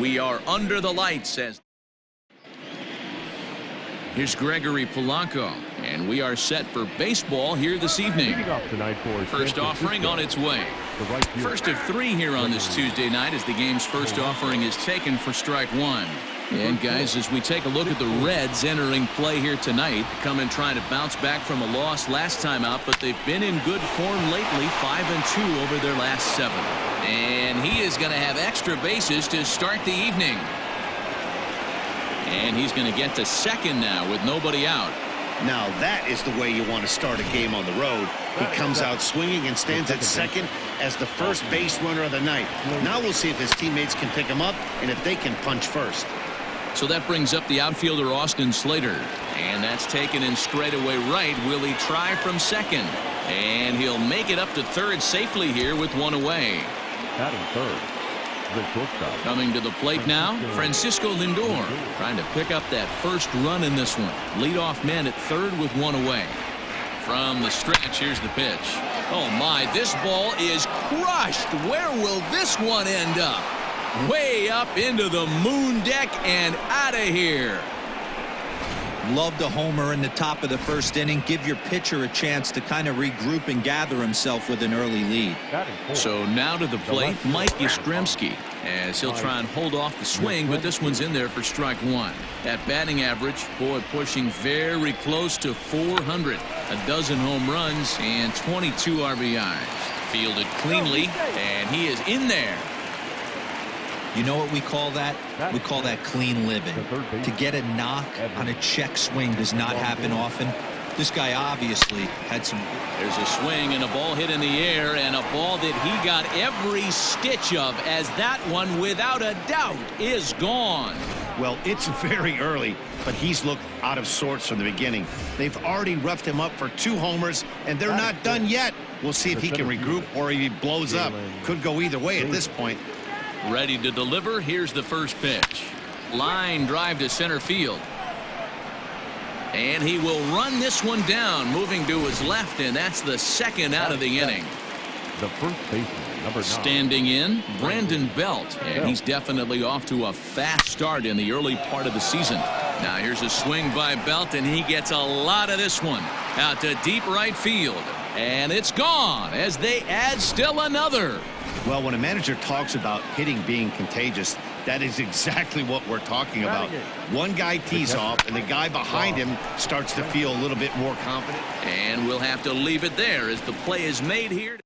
We are under the lights as here's Gregory Polanco, and we are set for baseball here this evening. First offering on its way. First of 3 here on this Tuesday night as the game's first offering is taken for strike 1. And guys, as we take a look at the Reds entering play here tonight, come in trying to bounce back from a loss last time out, but they've been in good form lately, 5-2 over their last 7. And he is going to have extra bases to start the evening. And he's going to get to second now with nobody out. Now that is the way you want to start a game on the road. He comes out swinging and stands at second as the first base runner of the night. Now we'll see if his teammates can pick him up and if they can punch first. So that brings up the outfielder Austin Slater. And that's taken in straightaway right. Will he try from second? And he'll make it up to third safely here with 1 away. Batting third. Coming to the plate now, Francisco Lindor trying to pick up that first run in this one. Leadoff man at third with 1 away. From the stretch, here's the pitch. Oh my, this ball is crushed. Where will this one end up? Way up into the moon deck and out of here. Loved a homer in the top of the first inning. Give your pitcher a chance to kind of regroup and gather himself with an early lead. So now to the plate, Mike Yastrzemski, as he'll try and hold off the swing, but this one's in there for strike 1. That batting average, boy, pushing very close to 400. A dozen home runs and 22 RBIs. Fielded cleanly, and he is in there. You know what we call that? We call that clean living. To get a knock on a check swing does not happen often. This guy obviously had some. There's a swing and a ball hit in the air, and a ball that he got every stitch of, as that one without a doubt is gone. Well, it's very early, but he's looked out of sorts from the beginning. They've already roughed him up for 2 homers, and they're not done yet. We'll see if he can regroup or if he blows up. Could go either way at this point. Ready to deliver. Here's the first pitch. Line drive to center field. And he will run this one down, moving to his left, and that's the second out of the inning. The first baseman, number 9. Standing in, Brandon Belt, and he's definitely off to a fast start in the early part of the season. Now here's a swing by Belt, and he gets a lot of this one out to deep right field. And it's gone as they add still another. Well, when a manager talks about hitting being contagious, that is exactly what we're talking about. One guy tees off, and the guy behind him starts to feel a little bit more confident. And we'll have to leave it there as the play is made here.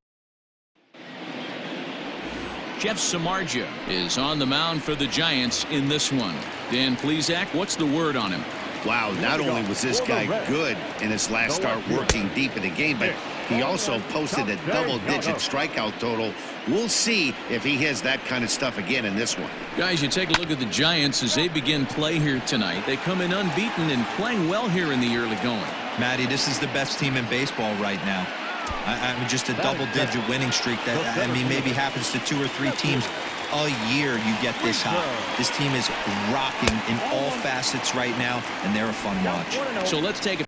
Jeff Samardzija is on the mound for the Giants in this one. Dan Plesac, what's the word on him? Wow, not only was this guy good in his last start working deep in the game, but he also posted a double-digit strikeout total. We'll see if he has that kind of stuff again in this one. Guys, you take a look at the Giants as they begin play here tonight. They come in unbeaten and playing well here in the early going. Matty, this is the best team in baseball right now. I mean, just a double-digit winning streak that, I mean, maybe happens to 2 or 3 teams a year. You get this hot. This team is rocking in all facets right now, and they're a fun watch. So let's take a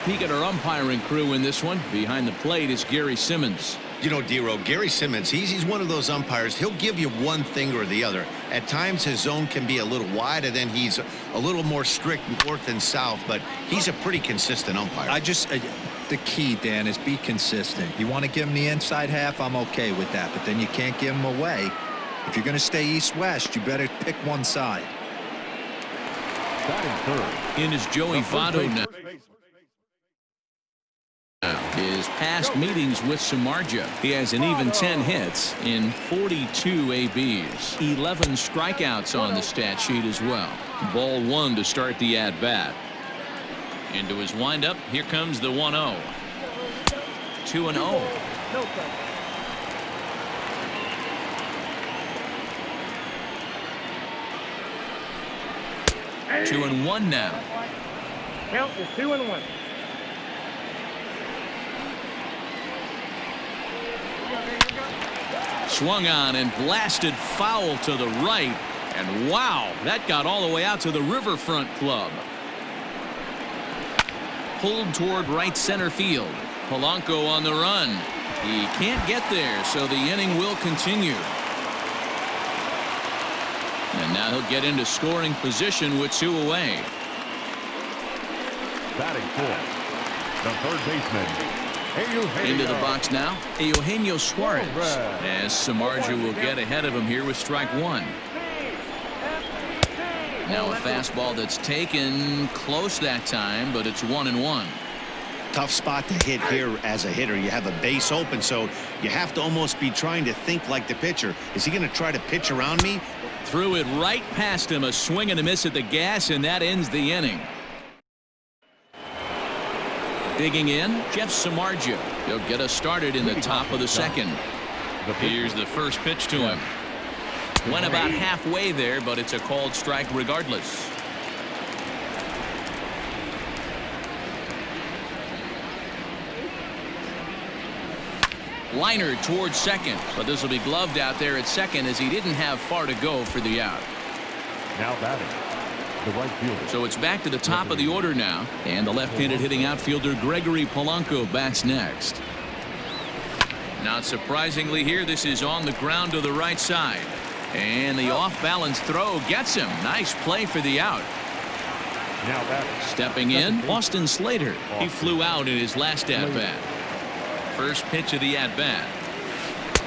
Peek at our umpiring crew in this one. Behind the plate is Gary Simmons. You know, D-Row, Gary Simmons, he's one of those umpires. He'll give you one thing or the other. At times, his zone can be a little wide, and then he's a little more strict north and south, but he's a pretty consistent umpire. The key, Dan, is be consistent. You want to give him the inside half, I'm okay with that, but then you can't give him away. If you're going to stay east-west, you better pick one side. In is Joey Votto now. His past meetings with Samardzija, he has an even 10 hits in 42 ABs. 11 strikeouts on the stat sheet as well. Ball 1 to start the at-bat. Into his windup, here comes the 1-0. 2-0. 2-1 now. Count is 2-1. Swung on and blasted foul to the right, and wow, that got all the way out to the Riverfront Club. Pulled toward right center field. Polanco on the run. He can't get there, so the inning will continue. And now he'll get into scoring position with 2 away. Batting fourth, the third baseman. Into the box now, Eugenio Suarez, as Samardzija will get ahead of him here with strike 1. Now a fastball that's taken close that time, but it's 1-1. Tough spot to hit here as a hitter. You have a base open, so you have to almost be trying to think like the pitcher. Is he going to try to pitch around me? Threw it right past him, a swing and a miss at the gas, and that ends the inning. Digging in, Jeff Samardzija. He'll get us started in the top of the second. Here's the first pitch to him. Went about halfway there, but it's a called strike regardless. Liner towards second, but this will be gloved out there at second as he didn't have far to go for the out. Now batting, the right fielder. So it's back to the top of the order now, and the left-handed hitting outfielder Gregory Polanco bats next. Not surprisingly here, this is on the ground to the right side, and the off-balance throw gets him. Nice play for the out. Now batting. Stepping in, Austin Slater. He flew out in his last at-bat. First pitch of the at-bat.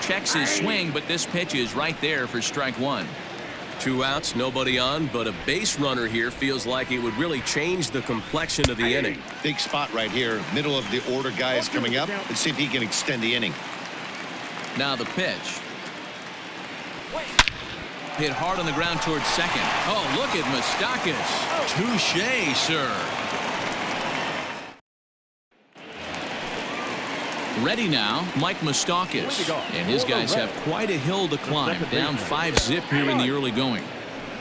Checks his swing, but this pitch is right there for strike 1. 2 outs, nobody on, but a base runner here feels like it would really change the complexion of the inning. Big spot right here. Middle of the order guy is coming up. Let's see if he can extend the inning. Now the pitch. Hit hard on the ground towards second. Oh, look at Moustakas. Touche, sir. Ready now, Mike Moustakas, and his guys have quite a hill to climb, down 5-zip here in the early going.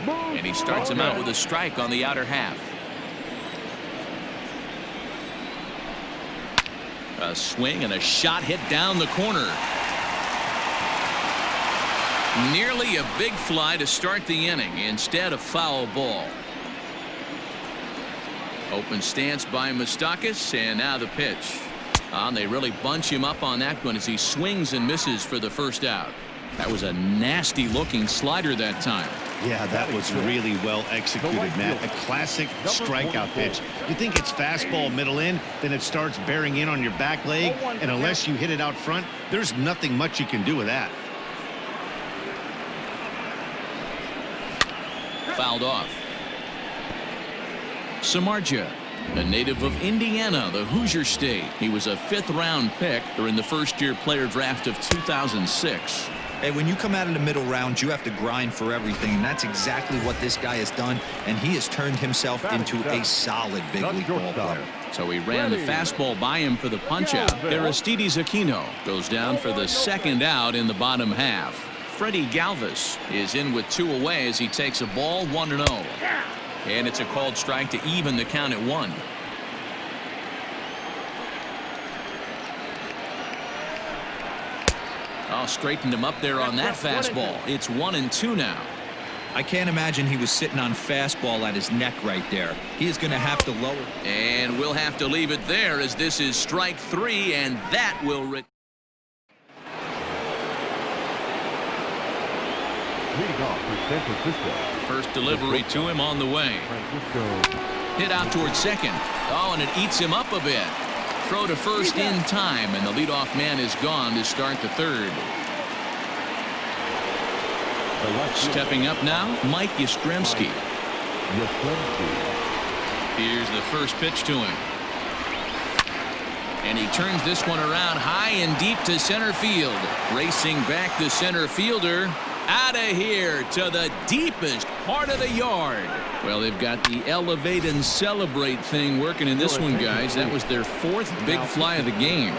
And he starts him out with a strike on the outer half. A swing and a shot hit down the corner. Nearly a big fly to start the inning, instead a foul ball. Open stance by Moustakas, and now the pitch. They really bunch him up on that one as he swings and misses for the first out. That was a nasty looking slider that time. Yeah, that was really well executed, Matt. A classic strikeout pitch. You think it's fastball middle in, then it starts bearing in on your back leg, and unless you hit it out front, there's nothing much you can do with that. Fouled off. Samardzija, a native of Indiana, the Hoosier State. He was a 5th-round pick during the first-year player draft of 2006. Hey, when you come out of the middle rounds, you have to grind for everything, and that's exactly what this guy has done, and he has turned himself into a solid big league ball player. So he ran the fastball by him for the punch-out. Aristides Aquino goes down for the second out in the bottom half. Freddie Galvis is in with 2 away as he takes a ball 1-0. And it's a called strike to even the count at 1. Oh, straightened him up there on that fastball. It's 1-2 now. I can't imagine he was sitting on fastball at his neck right there. He is going to have to lower. And we'll have to leave it there as this is strike 3, and that will Leading off for San Francisco. first delivery to him on the way. Hit out towards second. Oh, and it eats him up a bit. Throw to first in time, and the leadoff man is gone to start the third. Stepping up now, Mike Yastrzemski. Here's the first pitch to him. And he turns this one around high and deep to center field. Racing back the center fielder. Out of here to the deepest part of the yard. Well, they've got the elevate and celebrate thing working in this one, guys. That was their 4th big fly of the game.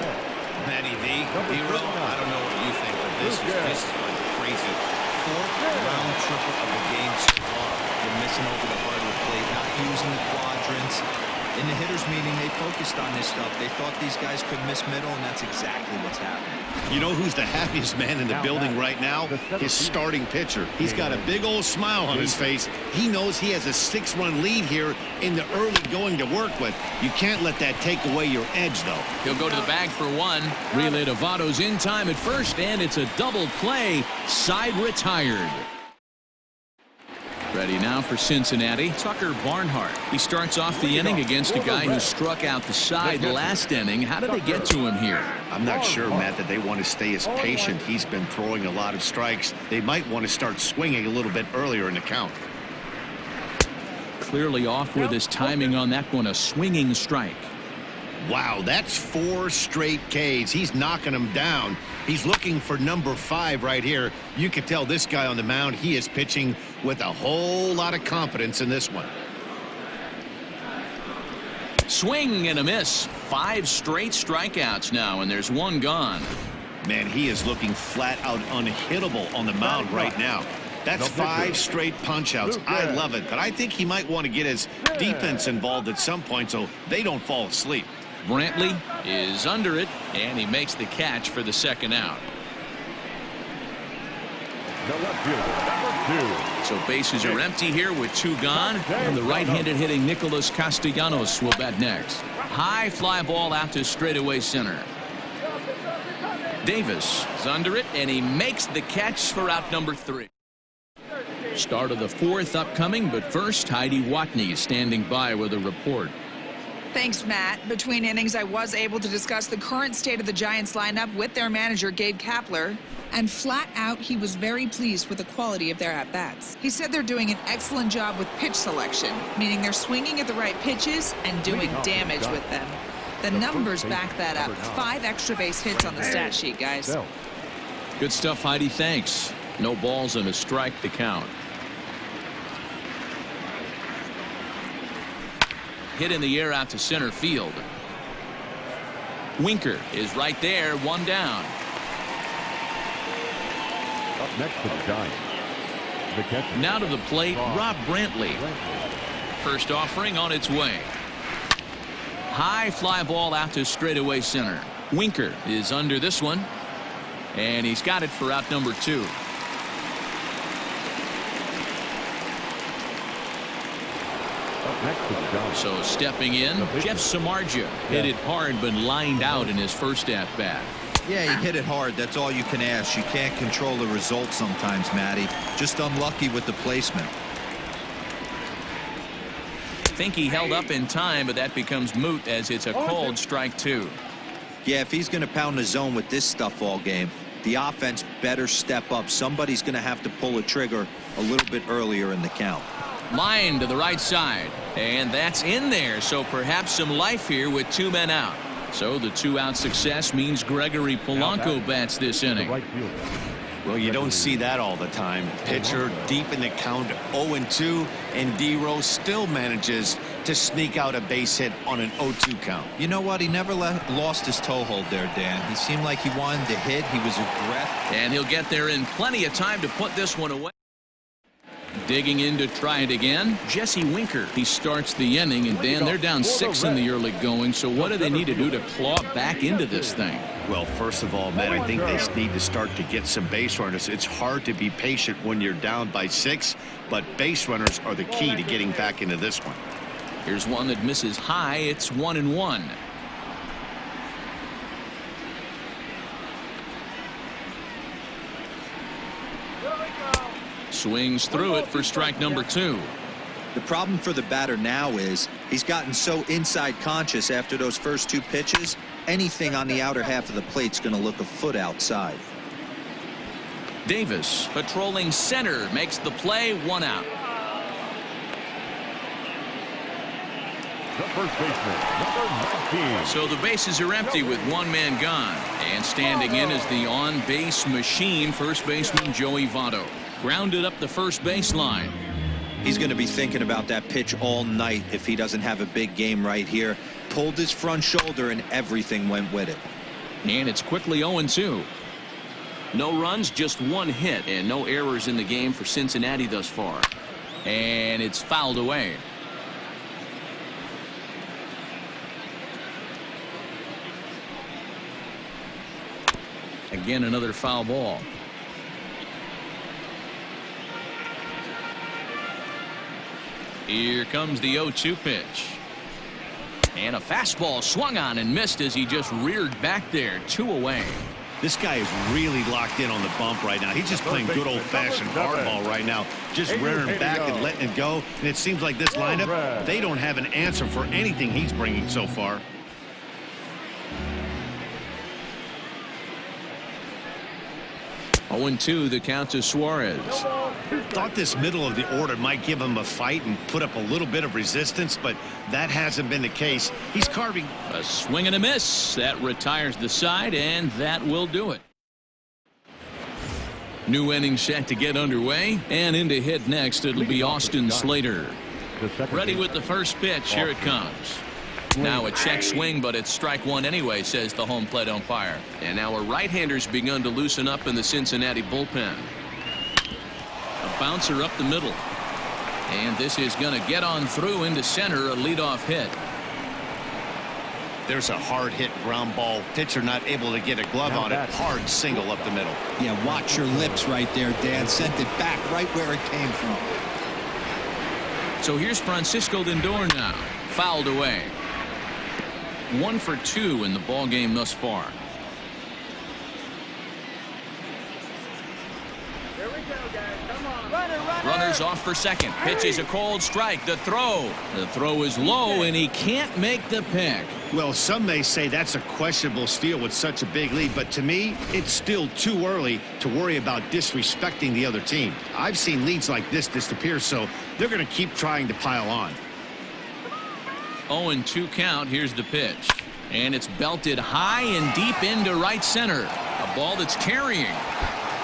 Matty V, D-Row, I don't know what you think, but this is crazy. 4th round triple of the game so far. They're missing over the heart of the plate, not using the quadrants. In the hitters meeting, they focused on this stuff. They thought these guys could miss middle, and that's exactly what's happening. You know who's the happiest man in the building right now? His starting pitcher. He's got a big old smile on his face. He knows he has a 6-run lead here in the early going to work with. You can't let that take away your edge, though. He'll go to the bag for one. Relay to Votto's in time at first, and it's a double play. Side retired. Ready now for Cincinnati, Tucker Barnhart. He starts off the inning against a guy who struck out the side last inning. How did they get to him here? I'm not sure, Matt, that they want to stay as patient. He's been throwing a lot of strikes. They might want to start swinging a little bit earlier in the count. Clearly off with his timing on that one, a swinging strike. Wow, that's 4 straight Ks. He's knocking them down. He's looking for number 5 right here. You can tell this guy on the mound, he is pitching with a whole lot of confidence in this one. Swing and a miss. 5 straight strikeouts now, and there's one gone. Man, he is looking flat out unhittable on the mound right now. That's 5 straight punch-outs. I love it, but I think he might want to get his defense involved at some point so they don't fall asleep. Brantley is under it, and he makes the catch for the second out. So bases are empty here with 2 gone, and the right-handed hitting Nicholas Castellanos will bat next. High fly ball out to straightaway center. Davis is under it, and he makes the catch for out number 3. Start of the 4th upcoming, but first Heidi Watney standing by with a report. Thanks, Matt. Between innings, I was able to discuss the current state of the Giants lineup with their manager, Gabe Kapler. And flat out, he was very pleased with the quality of their at-bats. He said they're doing an excellent job with pitch selection, meaning they're swinging at the right pitches and doing damage with them. The numbers back that up. 5 extra base hits on the stat sheet, guys. Good stuff, Heidi. Thanks. No balls and a strike to count. Hit in the air out to center field. Winker is right there, 1 down. Up next to the Giants. The catcher. Now to the plate, Rob Brantley. First offering on its way. High fly ball out to straightaway center. Winker is under this one, and he's got it for out number 2. So stepping in, Jeff Samardzija hit it hard but lined out in his first at-bat. Yeah, he hit it hard. That's all you can ask. You can't control the result sometimes, Matty. Just unlucky with the placement. Think he held up in time, but that becomes moot as it's a called strike 2. Yeah, if he's going to pound the zone with this stuff all game, the offense better step up. Somebody's going to have to pull a trigger a little bit earlier in the count. Line to the right side, and that's in there, so perhaps some life here with 2 men out. So the 2-out success means Gregory Polanco bats this inning. Well, you don't see that all the time. Pitcher deep in the count, 0-2, and D-Row still manages to sneak out a base hit on an 0-2 count. You know what? He never lost his toehold there, Dan. He seemed like he wanted to hit. He was aggressive. And he'll get there in plenty of time to put this one away. Digging in to try it again, Jesse Winker. He starts the inning, and Dan, they're down 6 in the early going. So what do they need to do to claw back into this thing? Well, first of all, Matt, I think they need to start to get some base runners. It's hard to be patient when you're down by 6, but base runners are the key to getting back into this one. Here's one that misses high. It's 1-1. Swings through it for strike number 2. The problem for the batter now is he's gotten so inside conscious after those first 2 pitches. Anything on the outer half of the plate's going to look a foot outside. Davis patrolling center makes the play. 1 out. The first baseman, number 19. So the bases are empty with 1 man gone. And standing in is the on-base machine, first baseman Joey Votto. Grounded up the first baseline. He's going to be thinking about that pitch all night if he doesn't have a big game right here. Pulled his front shoulder and everything went with it. And it's quickly 0-2. No runs, just 1 hit, and no errors in the game for Cincinnati thus far. And it's fouled away. Again, another foul ball. Here comes the 0-2 pitch. And a fastball swung on and missed as he just reared back there. 2 away. This guy is really locked in on the bump right now. He's just playing good old-fashioned hardball right now. Just rearing back and letting it go. And it seems like this lineup, they don't have an answer for anything he's bringing so far. Oh-2, the count to Suarez. Thought this middle of the order might give him a fight and put up a little bit of resistance, but that hasn't been the case. He's carving. A swing and a miss. That retires the side, and that will do it. New inning set to get underway, and in to hit next, it'll be Austin Slater. Ready with the first pitch. Here it comes. Now a check swing, but it's strike 1 anyway, says the home plate umpire. And now a right-hander's begun to loosen up in the Cincinnati bullpen. A bouncer up the middle. And this is going to get on through into center, a leadoff hit. There's a hard hit ground ball. Pitcher not able to get a glove on it. Hard single up the middle. Yeah, watch your lips right there, Dan. Sent it back right where it came from. So here's Francisco Lindor now. Fouled away. 1 for 2 in the ball game thus far. Here we go, guys. Come on. Runner. Runners off for second. Pitch is a cold strike. The throw is low, and he can't make the pick. Well, some may say that's a questionable steal with such a big lead, but to me, it's still too early to worry about disrespecting the other team. I've seen leads like this disappear, so they're going to keep trying to pile on. 0-2 count. Here's the pitch. And it's belted high and deep into right center. A ball that's carrying.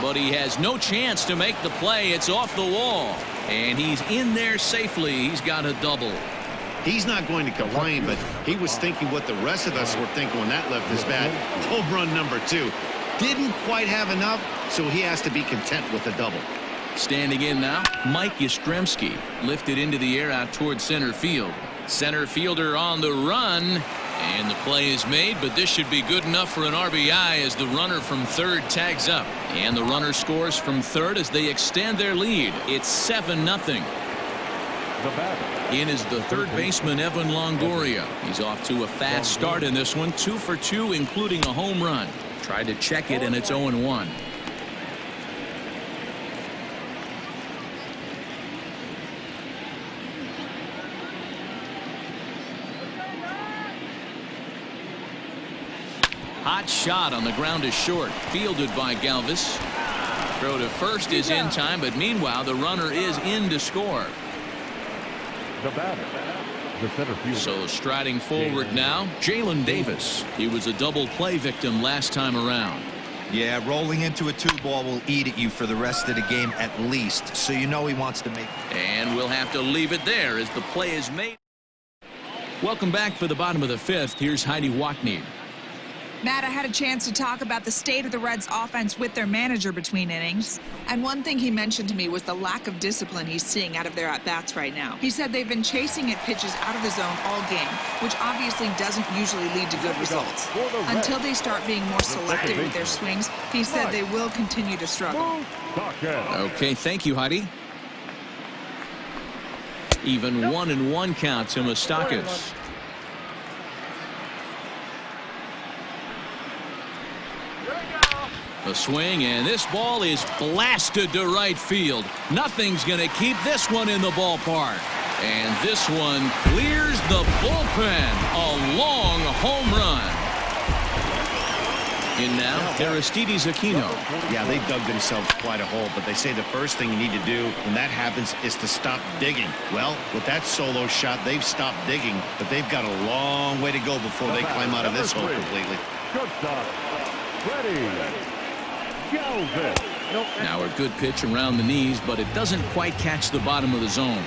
But he has no chance to make the play. It's off the wall. And he's in there safely. He's got a double. He's not going to complain, but he was thinking what the rest of us were thinking when that left his bat. Home run number 2. Didn't quite have enough, so he has to be content with the double. Standing in now, Mike Yastrzemski. Lifted into the air out towards center field. Center fielder on the run, and the play is made, but this should be good enough for an RBI as the runner from third tags up. And the runner scores from third as they extend their lead. It's 7-0. In is the third baseman, Evan Longoria. He's off to a fast start in this one. 2 for 2, including a home run. Tried to check it, and it's 0-1. Hot shot on the ground is short. Fielded by Galvis. Throw to first is in time, but meanwhile the runner is in to score. The batter, the center fielder. So striding forward now, Jalen Davis. He was a double play victim last time around. Yeah, rolling into a 2-ball will eat at you for the rest of the game at least, so you know he wants to make. And we'll have to leave it there as the play is made. Welcome back for the bottom of the 5th. Here's Heidi Wackney. Matt, I had a chance to talk about the state of the Reds offense with their manager between innings. And one thing he mentioned to me was the lack of discipline he's seeing out of their at-bats right now. He said they've been chasing at pitches out of the zone all game, which obviously doesn't usually lead to good results. Until they start being more selective with their swings, he said they will continue to struggle. Okay, thank you, Heidi. Even 1-1 count to Moustakas. A swing, and this ball is blasted to right field. Nothing's going to keep this one in the ballpark. And this one clears the bullpen. A long home run. In now, Aristides Aquino. Yeah, they dug themselves quite a hole, but they say the first thing you need to do when that happens is to stop digging. Well, with that solo shot, they've stopped digging, but they've got a long way to go before they climb out of this hole completely. Now a good pitch around the knees, but it doesn't quite catch the bottom of the zone.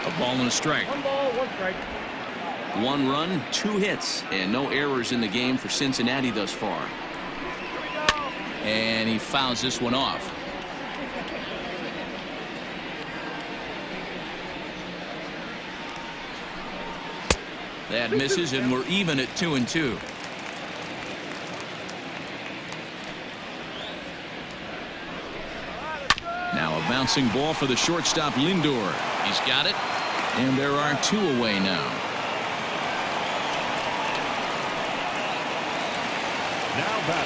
A ball and a strike. 1 ball, 1 strike. 1 run, 2 hits, and no errors in the game for Cincinnati thus far. And he fouls this one off. That misses, and we're even at 2-2. Now a bouncing ball for the shortstop Lindor. He's got it, and there are 2 away now.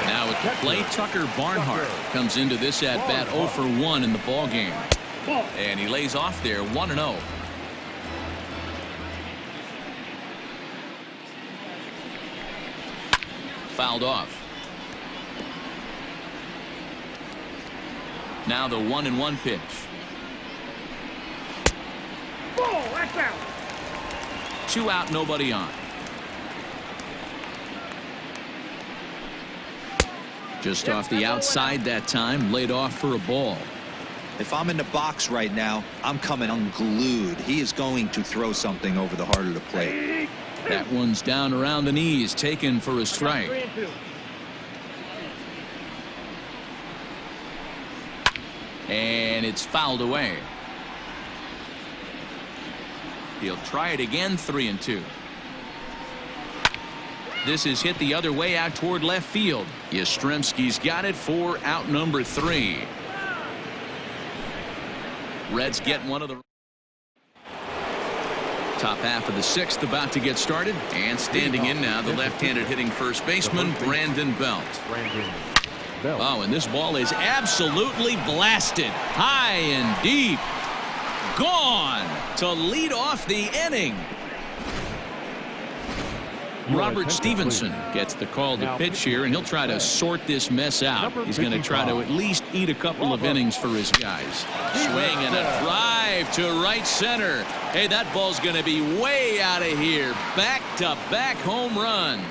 Now at the plate, Tucker Barnhart comes into this at bat 0 for 1 in the ball game, and he lays off there 1-0. Fouled off. Now the 1-1 pitch. Ball, that's out. 2 out, nobody on. Just off the outside that time, laid off for a ball. If I'm in the box right now, I'm coming unglued. He is going to throw something over the heart of the plate. That one's down around the knees, taken for a strike. 3-2. And it's fouled away. He'll try it again, 3-2. This is hit the other way out toward left field. Yastrzemski's got it for out number 3. Reds get one of the top half of the 6th about to get started, and standing in now the left-handed hitting first baseman Brandon Belt. Oh, and this ball is absolutely blasted high and deep. Gone to lead off the inning. Robert Stevenson gets the call to pitch here, and he'll try to sort this mess out. He's going to try to at least eat a couple of innings for his guys. Swing and a drive to right center. Hey, that ball's going to be way out of here. Back-to-back home runs.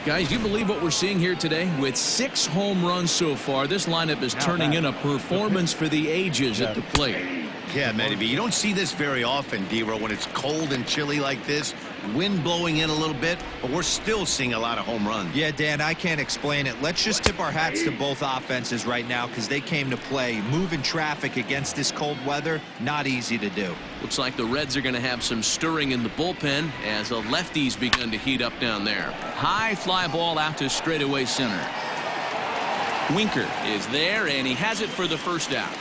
Guys, you believe what we're seeing here today? With 6 home runs so far, this lineup is turning in a performance for the ages at the plate. Yeah, Matty B, you don't see this very often, D-Row, when it's cold and chilly like this. Wind blowing in a little bit, but we're still seeing a lot of home runs. Yeah, Dan, I can't explain it. Let's just tip our hats to both offenses right now because they came to play. Moving traffic against this cold weather, not easy to do. Looks like the Reds are going to have some stirring in the bullpen as the lefties begun to heat up down there. High fly ball out to straightaway center. Winker is there, and he has it for the first out.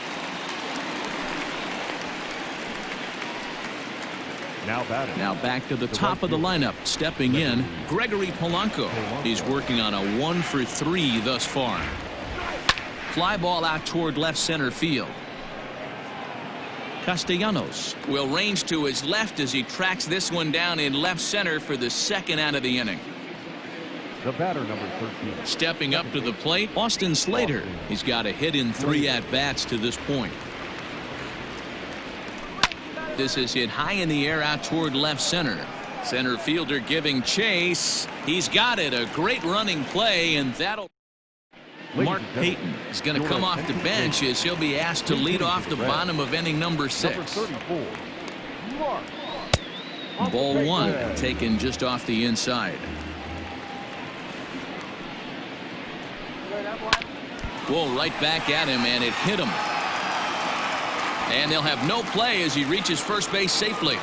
Now back to the top of the lineup, stepping in, Gregory Polanco. He's working on a 1 for 3 thus far. Fly ball out toward left center field. Castellanos will range to his left as he tracks this one down in left center for the 2nd out of the inning. The batter, number 13. Stepping up to the plate, Austin Slater. He's got a hit in 3 at-bats to this point. This is hit high in the air out toward left center. Center fielder giving chase. He's got it. A great running play, and that'll. Mark Payton is going to come off the bench as he'll be asked to lead off the bottom of inning number 6. Ball one, taken just off the inside. Whoa, right back at him, and it hit him. And they'll have no play as he reaches first base safely.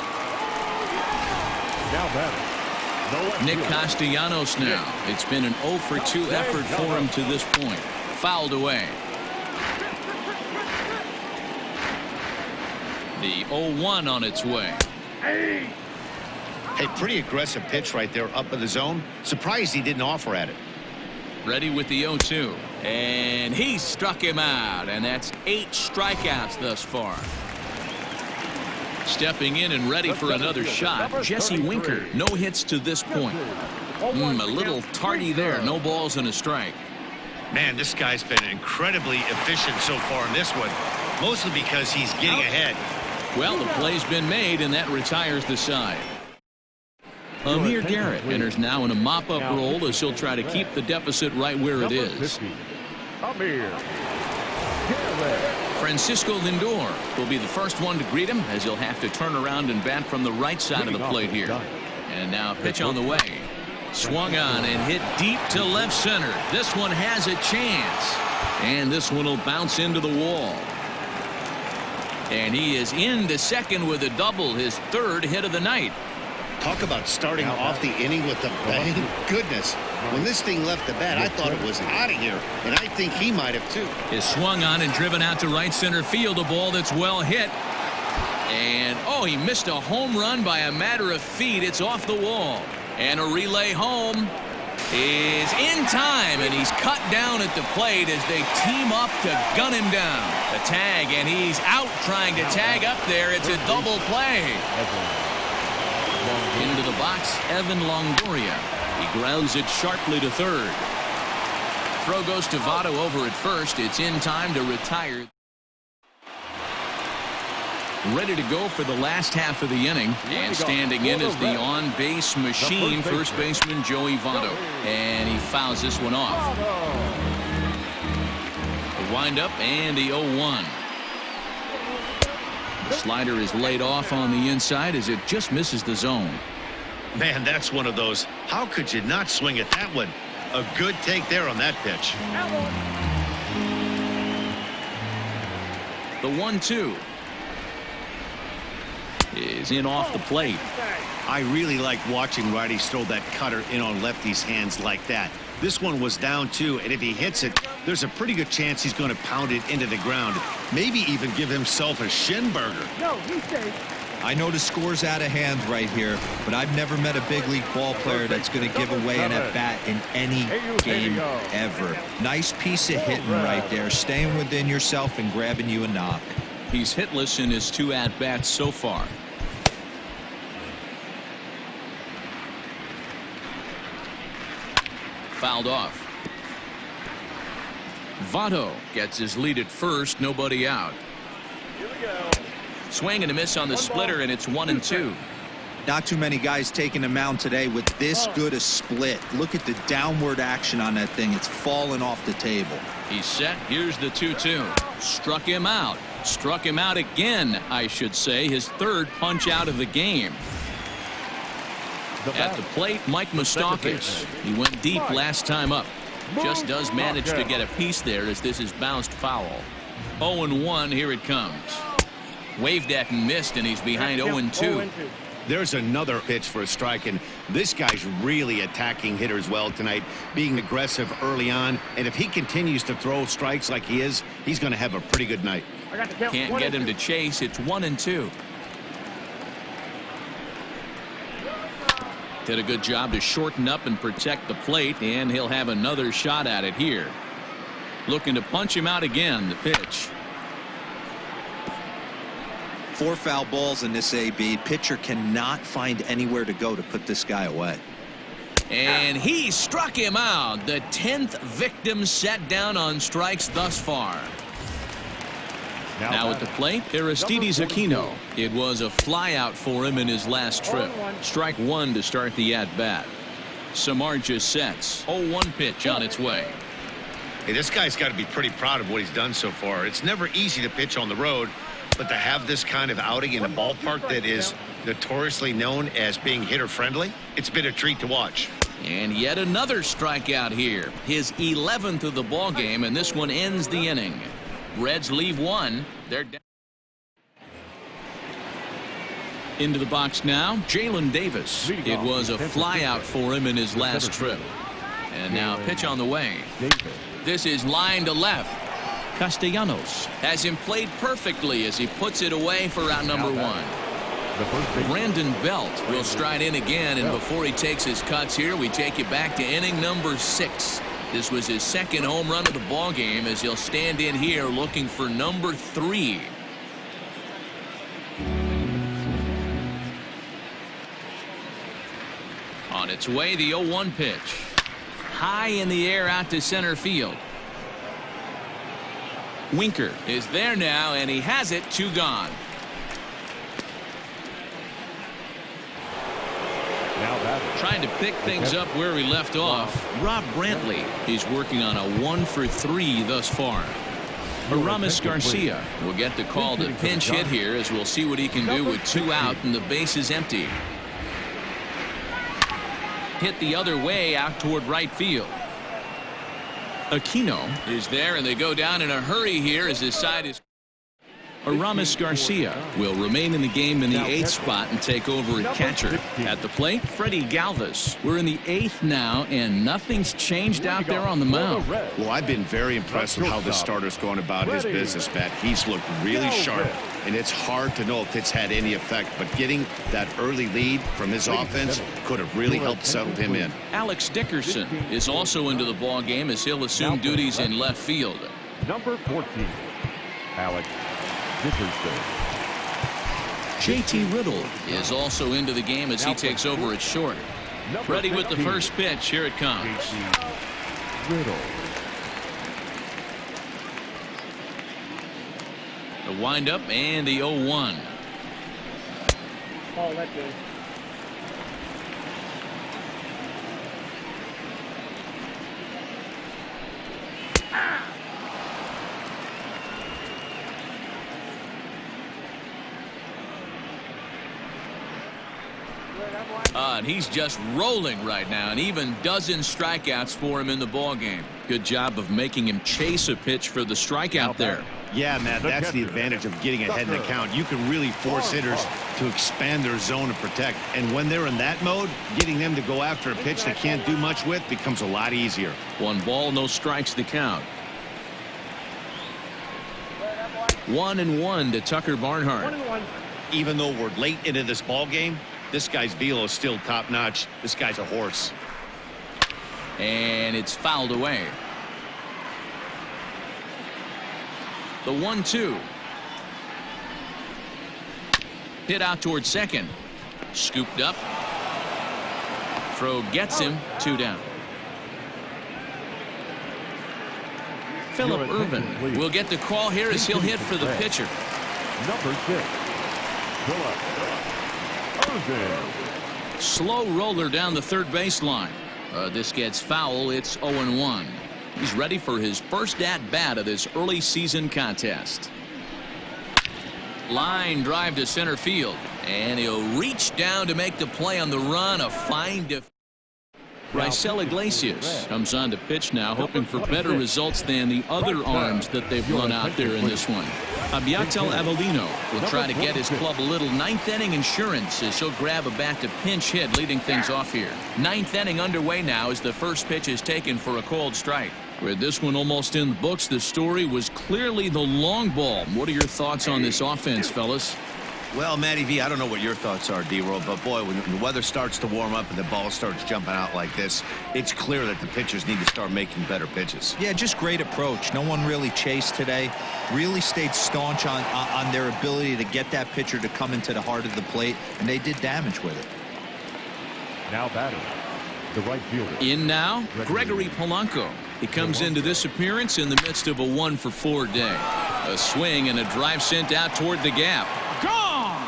Now batting. Nick Castellanos now. It's been an 0 for 2 effort for him to this point. Fouled away. The 0-1 on its way. Hey, pretty aggressive pitch right there up in the zone. Surprised he didn't offer at it. Ready with the 0-2. And he struck him out. And that's 8 strikeouts thus far. Stepping in and ready for another shot, Jesse Winker. No hits to this point. A little tardy there. No balls and a strike. Man, this guy's been incredibly efficient so far in this one. Mostly because he's getting ahead. Well, the play's been made, and that retires the side. Amir Garrett enters now in a mop-up role as he'll try to keep the deficit right where it is. Amir. Francisco Lindor will be the first one to greet him as he'll have to turn around and bat from the right side of the plate here. And now pitch on the way. Swung on and hit deep to left center. This one has a chance. And this one will bounce into the wall. And he is into second with a double, his 3rd hit of the night. Talk about starting off the inning with a bang. Goodness, when this thing left the bat, I thought it was out of here, and I think he might have too. Is swung on and driven out to right center field, a ball that's well hit. And oh, he missed a home run by a matter of feet. It's off the wall. And a relay home is in time, and he's cut down at the plate as they team up to gun him down. A tag, and he's out trying to tag up there. It's a double play. Into the box, Evan Longoria. He grounds it sharply to third. Throw goes to Votto over at first. It's in time to retire. Ready to go for the last half of the inning. And standing in is the on-base machine, first baseman Joey Votto. And he fouls this one off. The windup and the 0-1. The slider is laid off on the inside as it just misses the zone. Man, that's one of those. How could you not swing at that one? A good take there on that pitch. The 1-2 is in off the plate. I really like watching righties throw that cutter in on lefties' hands like that. This one was down too, and if he hits it, there's a pretty good chance he's going to pound it into the ground. Maybe even give himself a shin burger. No, he's safe. I know the score's out of hand right here, but I've never met a big league ball player that's going to give away an at-bat in any game ever. Nice piece of hitting right there, staying within yourself and grabbing you a knock. He's hitless in his 2 at-bats so far. Fouled off. Votto gets his lead at first, nobody out. Here we go. Swing and a miss on the splitter, and it's 1-2. Not too many guys taking the mound today with this good a split. Look at the downward action on that thing. It's falling off the table. He's set. Here's the 2-2. Struck him out. Struck him out again, I should say. His 3rd punch out of the game. At the plate, Mike Moustakas. He went deep last time up. Just does manage to get a piece there as this is bounced foul. 0-1, here it comes. Waved at and missed, and he's behind 0-2. There's another pitch for a strike, and this guy's really attacking hitters well tonight, being aggressive early on, and if he continues to throw strikes like he is, he's going to have a pretty good night. Can't get him to chase. It's 1-2. Did a good job to shorten up and protect the plate, and he'll have another shot at it here. Looking to punch him out again. The pitch. 4 foul balls in this AB. Pitcher cannot find anywhere to go to put this guy away. And he struck him out. The 10th victim set down on strikes thus far. Now at the plate, Aristides Aquino. It was a flyout for him in his last trip. Strike 1 to start the at-bat. Samardzija sets. 0-1 pitch on its way. Hey, this guy's got to be pretty proud of what he's done so far. It's never easy to pitch on the road, but to have this kind of outing in a ballpark that is notoriously known as being hitter-friendly. It's been a treat to watch. And yet another strikeout here. His 11th of the ball game, and this one ends the inning. Reds leave one. They're down. Into the box now, Jalen Davis. It was a flyout for him in his last trip. And now pitch on the way. This is line to left. Castellanos has him played perfectly as he puts it away for out number one. Brandon Belt will stride in again, and before he takes his cuts here, we take it back to inning number 6. This was his second home run of the ball game as he'll stand in here looking for number 3. On its way, the 0-1 pitch. High in the air out to center field. Winker is there now, and he has it. 2 gone. Trying to pick things up where we left off. Rob Brantley. He's working on a 1 for 3 thus far. Aramis Garcia will get the call to pinch hit here, as we'll see what he can do with 2 out and the base is empty. Hit the other way out toward right field. Aquino is there, and they go down in a hurry here as his side is. Aramis Garcia will remain in the game in the 8th spot and take over at catcher. At the plate, Freddie Galvis. We're in the 8th now, and nothing's changed out there on the mound. Well, I've been very impressed with how this starter's going about his business, Matt. He's looked really sharp, and it's hard to know if it's had any effect, but getting that early lead from his offense could have really helped settle him in. Alex Dickerson is also into the ball game as he'll assume duties in left field. Number 14, Alex Dickerson. JT Riddle is also into the game as he takes over at short. Ready with the first pitch. Here it comes. Riddle. The windup and the 0-1. Oh, that's good. And he's just rolling right now, and even dozen strikeouts for him in the ball game. Good job of making him chase a pitch for the strikeout there. Yeah, Matt, that's the advantage of getting ahead in the count. You can really force hitters to expand their zone and protect. And when they're in that mode, getting them to go after a pitch they can't do much with becomes a lot easier. 1 ball, no strikes the count. 1-1 to Tucker Barnhart. Even though we're late into this ball game, this guy's velo is still top notch. This guy's a horse. And it's fouled away. The 1-2. Hit out towards second. Scooped up. Throw gets him. 2 down. Phillip Ervin will get the call here as he'll hit for the pitcher. Number 6, Phillip Ervin. Slow roller down the third baseline. This gets foul. It's 0-1. He's ready for his first at-bat of this early season contest. Line drive to center field, and he'll reach down to make the play on the run. A fine defense. Raisel Iglesias comes on to pitch now, hoping for better results than the other arms that they've run out there in this one. Abiatel Avelino will try to get his club a little 9th inning insurance as he'll grab a bat to pinch hit, leading things off here. 9th inning underway now as the first pitch is taken for a called strike. With this one almost in the books, the story was clearly the long ball. What are your thoughts on this offense, fellas? Well, Matty V, I don't know what your thoughts are, D-Roll, but boy, when the weather starts to warm up and the ball starts jumping out like this, it's clear that the pitchers need to start making better pitches. Yeah, just great approach. No one really chased today. Really stayed staunch on their ability to get that pitcher to come into the heart of the plate, and they did damage with it. Now batting, the right fielder. In now, Gregory Polanco. He comes into this appearance in the midst of a 1-for-4 day. A swing and a drive sent out toward the gap. Gone!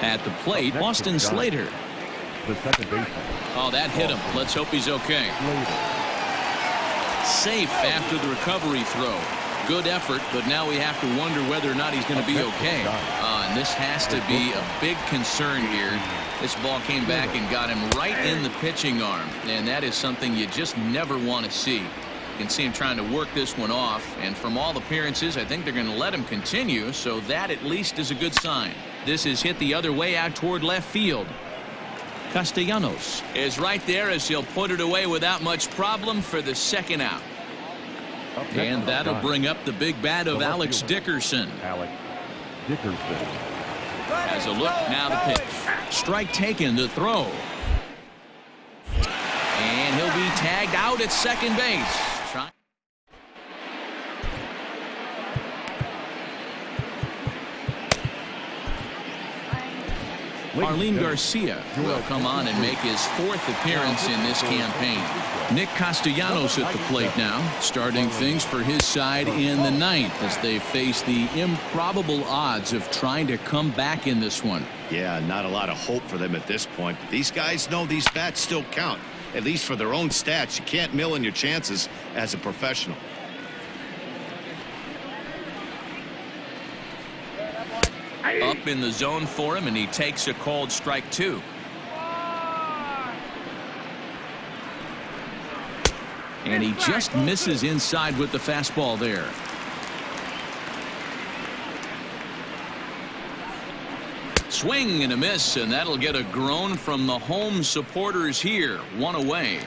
At the plate, Austin Slater. The second baseman. Oh, that hit him. Let's hope he's okay. safe after the recovery throw. Good effort, but now we have to wonder whether or not he's going to be okay. And this has to be a big concern here. This ball came back and got him right in the pitching arm, and that is something you just never want to see. You can see him trying to work this one off, and from all appearances, I think they're going to let him continue, so that at least is a good sign. This is hit the other way out toward left field. Castellanos is right there as he'll put it away without much problem for the second out. And that'll bring up the big bat of Alex Dickerson. As a look, now the pitch. Strike taken, the throw. And he'll be tagged out at second base. Marlene Garcia will come on and make his fourth appearance in this campaign. Nick Castellanos at the plate now, starting things for his side in the ninth as they face the improbable odds of trying to come back in this one. Yeah, not a lot of hope for them at this point. But these guys know these bats still count, at least for their own stats. You can't mill in your chances as a professional. Up in the zone for him, and he takes a called strike two. And he just misses inside with the fastball there. Swing and a miss, and that'll get a groan from the home supporters here. One away.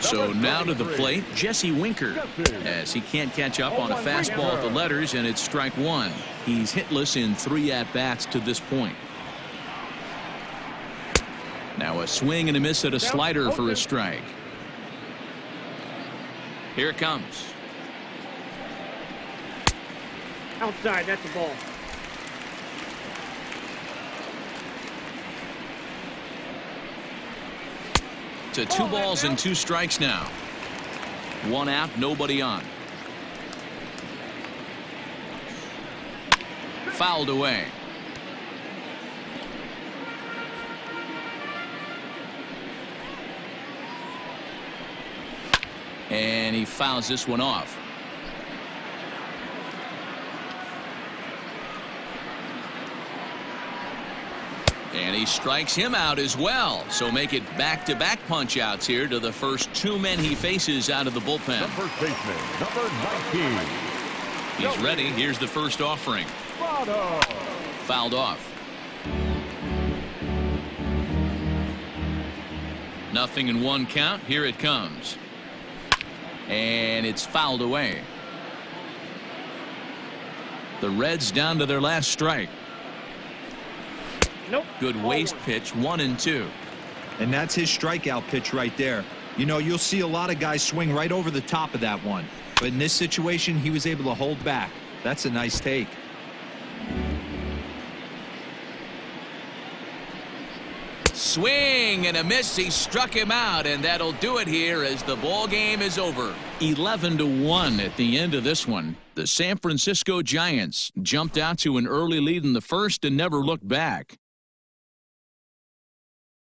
So now to the plate, Jesse Winker, as he can't catch up on a fastball at the letters, and it's strike one. He's hitless in 3 at-bats to this point. Now a swing and a miss at a slider for a strike. Here it comes. Outside, that's a ball. To 2 balls and 2 strikes now. 1 out, nobody on. Fouled away. And he fouls this one off. And he strikes him out as well. So make it back-to-back punch-outs here to the first 2 men he faces out of the bullpen. The first baseman, number 19. He's ready. Here's the first offering. Fouled off. 0-1 count. Here it comes. And it's fouled away. The Reds down to their last strike. Nope. Good waste pitch, 1-2. And that's his strikeout pitch right there. You know, you'll see a lot of guys swing right over the top of that one. But in this situation, he was able to hold back. That's a nice take. Swing and a miss. He struck him out, and that'll do it here as the ball game is over. 11-1 at the end of this one. The San Francisco Giants jumped out to an early lead in the first and never looked back.